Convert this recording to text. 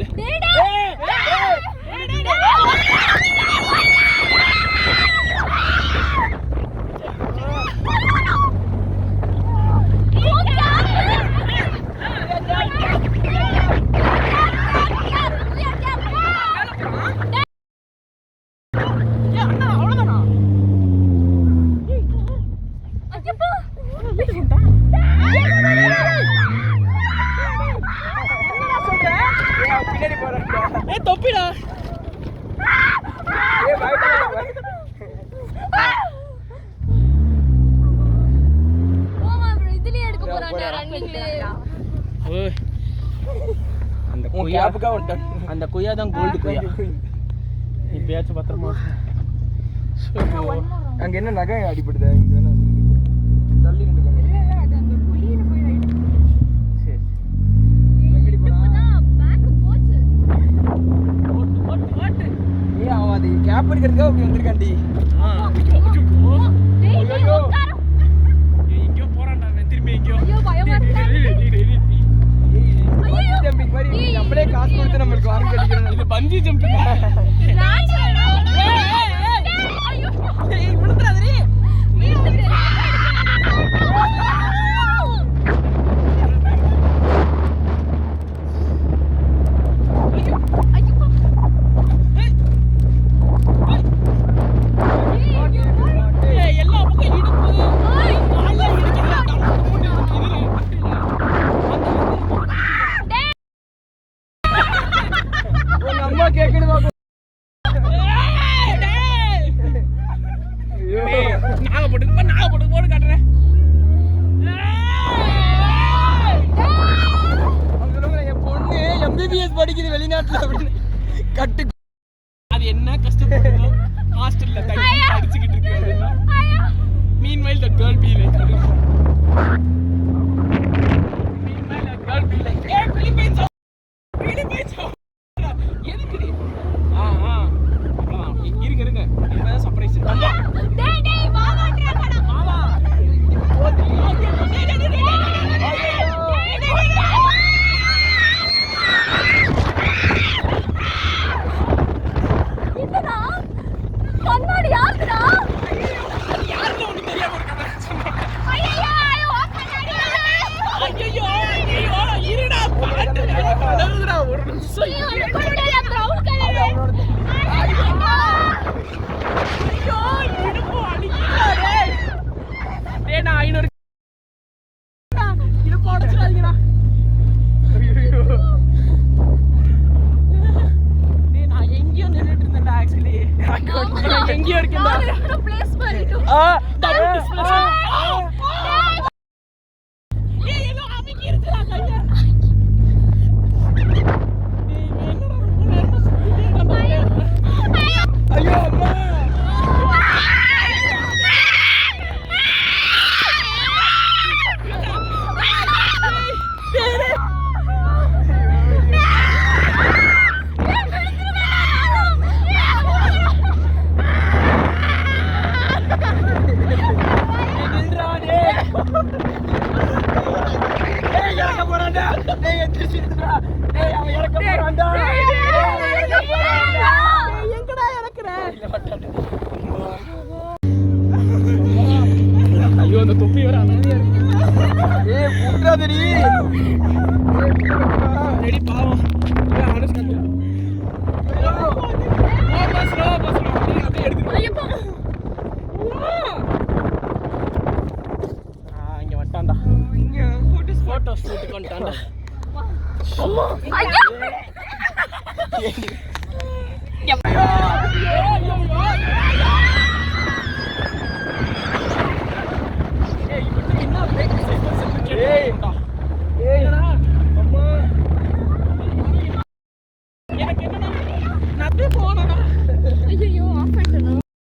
வருது. தொப்பிடா அந்த குய்யா தான் கோல்டு குய்யா. இப்பயாச்சும் பத்திரமா. அங்க என்ன நகை அடிபடுதா? தள்ளி நின்று கேப் எடுக்கிறதுக்காக அப்படி வந்திருக்காண்டி. எங்கேயோ போறான்டா திரும்பி எங்கேயோ. ஜம்பிங் மாதிரி நம்மளே காசு கொடுத்து நம்மளுக்கு வாங்கி கட்டிக்கிறோம். இது பஞ்சி ஜம்பிங். படிக்குது வெளிநாட்டுல அப்படின்னு கட்டு. அது என்ன கஷ்டப்படுதோ ஹாஸ்டல்ல தங்கி படிச்சுக்கிட்டு இருக்கு. Meanwhile the girl be like, meanwhile the girl be like, hey Philippines எதுக்கு நீ இருங்க இப்பதான் சர்ப்ரைஸ். டேய் டேய் மாமாட்றா கடா மாமா கண்ணாடி யாருடா? யாருன்னு ஒண்ணு தெரியாம இருக்கடா. ஐயோ ஐயோ கண்ணாடி. ஐயோ ஐயோ இருடா பாட்டு கலருடா ஒரு நிமிஷம். ஐயோ கண்ணாடி பிரவுன் கலர். ஐயோ இடுப்பு அடிக்குதே. டேய் நான் 500 இடுப்பு உடைச்சிராதீங்கடா. ஐயோ டேய் நான் எங்கயோ நின்னுட்டு இருந்தேன்டா. ஆக்சுவலி எங்கயோ இருக்கேன்டா. ப்ளேஸ் பண்ணிட்டு டபுள் டிஸ்பிளேஷன். ஏய் ஏதோ அமிக்கி இருக்குடா கையா. டேய் என்னடா ரொம்ப நேரமா சுத்திட்டே இருக்கேன். ஐயோ அம்மா. ஐயோ அந்த தொப்பி வர அனாதையா இருக்கு. ஏய் புட்றாதடி. ரெடி பாவம். அனுஷ் கட்டு. பஸ் அப்படியே எடுத்து. ஐயப்பா. இங்க வட்டான்டா. இங்க போட்டோ ஷூட் பண்ணிட்டான்டா. அம்மா ஐயோ